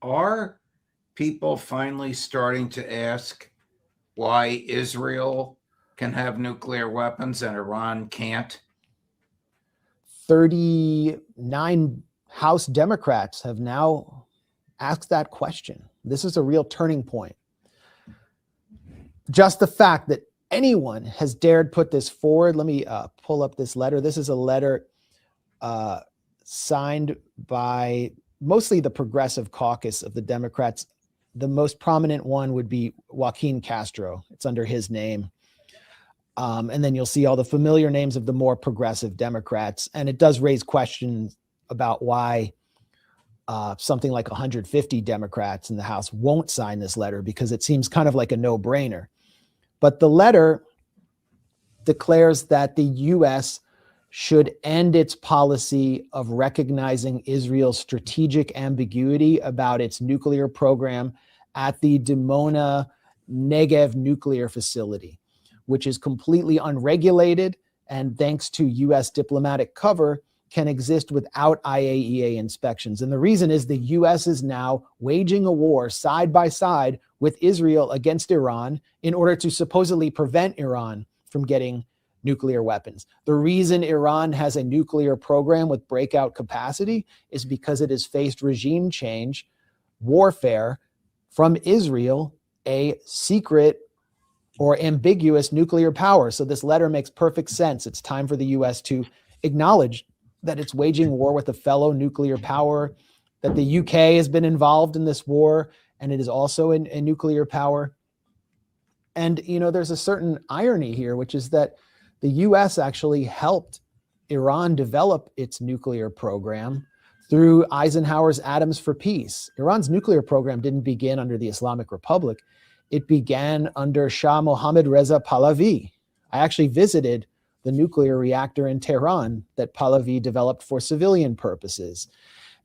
Are people finally starting to ask why Israel can have nuclear weapons and Iran can't? 39 House Democrats have now asked that question. This is a real turning point. Just the fact that anyone has dared put this forward. Let me pull up this letter. This is a letter signed by mostly the progressive caucus of the Democrats. The most prominent one would be Joaquin Castro. It's under his name. And then you'll see all the familiar names of the more progressive Democrats. And it does raise questions about why something like 150 Democrats in the House won't sign this letter, because it seems kind of like a no-brainer. But the letter declares that the U.S. should end its policy of recognizing Israel's strategic ambiguity about its nuclear program at the Dimona Negev nuclear facility, which is completely unregulated and, thanks to U.S. diplomatic cover, can exist without IAEA inspections. And the reason is the U.S. is now waging a war side by side with Israel against Iran in order to supposedly prevent Iran from getting nuclear weapons. The reason Iran has a nuclear program with breakout capacity is because it has faced regime change, warfare from Israel, a secret or ambiguous nuclear power. So this letter makes perfect sense. It's time for the U.S. to acknowledge that it's waging war with a fellow nuclear power, that the UK has been involved in this war, and it is also a nuclear power. And, you know, there's a certain irony here, which is that the US actually helped Iran develop its nuclear program through Eisenhower's Atoms for Peace. Iran's nuclear program didn't begin under the Islamic Republic. It began under Shah Mohammad Reza Pahlavi. I actually visited the nuclear reactor in Tehran that Pahlavi developed for civilian purposes.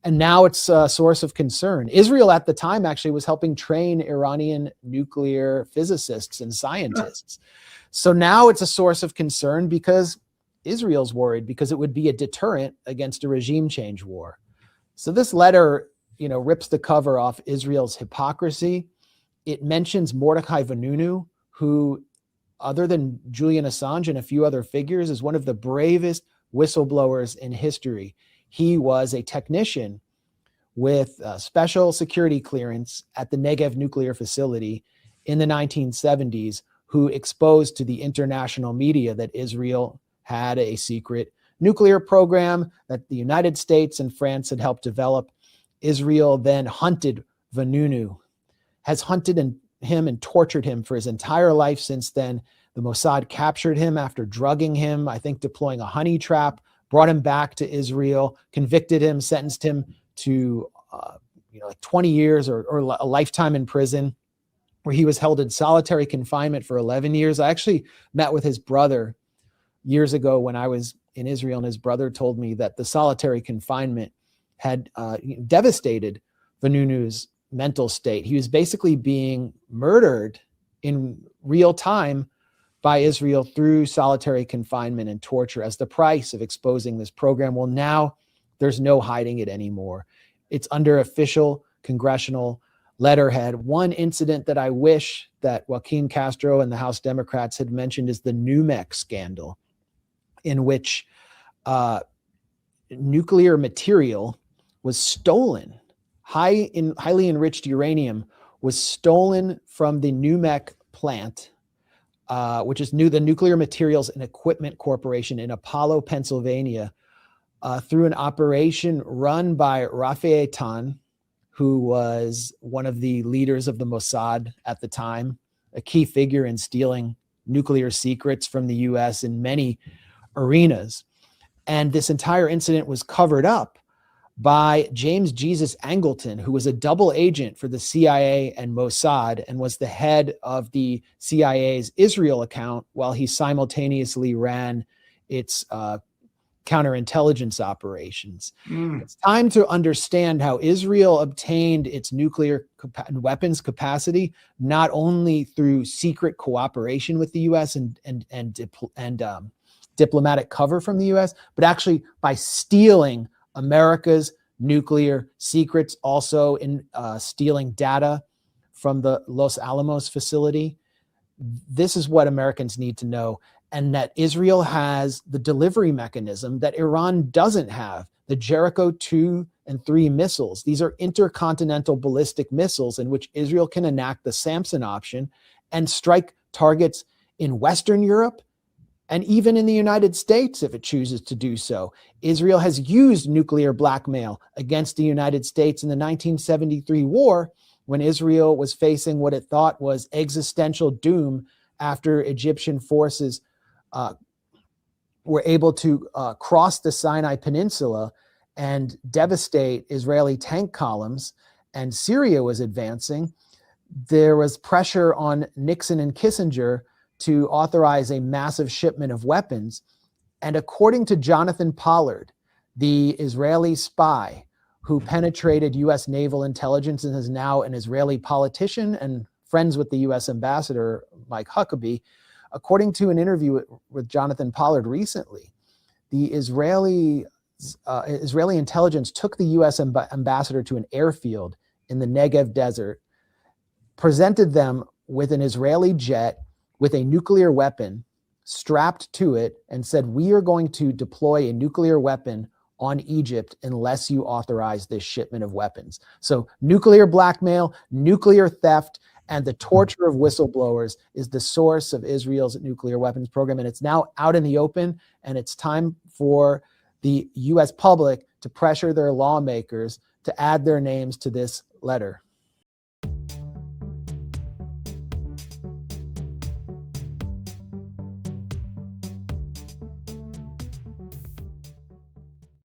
And now it's a source of concern. Israel at the time actually was helping train Iranian nuclear physicists and scientists. So now it's a source of concern because Israel's worried, because it would be a deterrent against a regime change war. So this letter, you know, rips the cover off Israel's hypocrisy. It mentions Mordechai Vanunu, who, other than Julian Assange and a few other figures, is one of the bravest whistleblowers in history. He was a technician with special security clearance at the Negev nuclear facility in the 1970s, who exposed to the international media that Israel had a secret nuclear program that the United States and France had helped develop. Israel then hunted Vanunu, has hunted him and tortured him for his entire life since then. The Mossad captured him after drugging him, I think deploying a honey trap, brought him back to Israel, convicted him, sentenced him to like 20 years or a lifetime in prison, where he was held in solitary confinement for 11 years. I actually met with his brother years ago when I was in Israel, and his brother told me that the solitary confinement had devastated Vanunu's mental state. He was basically being murdered in real time by Israel through solitary confinement and torture as the price of exposing this program. Well, now there's no hiding it anymore. It's under official congressional letterhead. One incident that I wish that Joaquin Castro and the House Democrats had mentioned is the NUMEC scandal, in which nuclear material was stolen. Highly enriched uranium was stolen from the NUMEC plant, which is the Nuclear Materials and Equipment Corporation in Apollo, Pennsylvania, through an operation run by Rafi Eitan, who was one of the leaders of the Mossad at the time, a key figure in stealing nuclear secrets from the US in many arenas. And this entire incident was covered up by James Jesus Angleton, who was a double agent for the CIA and Mossad and was the head of the CIA's Israel account while he simultaneously ran its counterintelligence operations. It's time to understand how Israel obtained its nuclear weapons capacity, not only through secret cooperation with the US and diplomatic cover from the US, but actually by stealing America's nuclear secrets, also in stealing data from the Los Alamos facility. This is what Americans need to know, and that Israel has the delivery mechanism that Iran doesn't have, the Jericho 2 and 3 missiles. These are intercontinental ballistic missiles in which Israel can enact the Samson option and strike targets in Western Europe and even in the United States if it chooses to do so. Israel has used nuclear blackmail against the United States in the 1973 war, when Israel was facing what it thought was existential doom after Egyptian forces were able to cross the Sinai Peninsula and devastate Israeli tank columns, and Syria was advancing. There was pressure on Nixon and Kissinger to authorize a massive shipment of weapons. And according to Jonathan Pollard, the Israeli spy who penetrated U.S. naval intelligence and is now an Israeli politician and friends with the U.S. ambassador, Mike Huckabee, according to an interview with Jonathan Pollard recently, the Israeli intelligence took the U.S. ambassador to an airfield in the Negev desert, presented them with an Israeli jet with a nuclear weapon strapped to it, and said, "We are going to deploy a nuclear weapon on Egypt unless you authorize this shipment of weapons." So nuclear blackmail, nuclear theft, and the torture of whistleblowers is the source of Israel's nuclear weapons program. And it's now out in the open, and it's time for the U.S. public to pressure their lawmakers to add their names to this letter.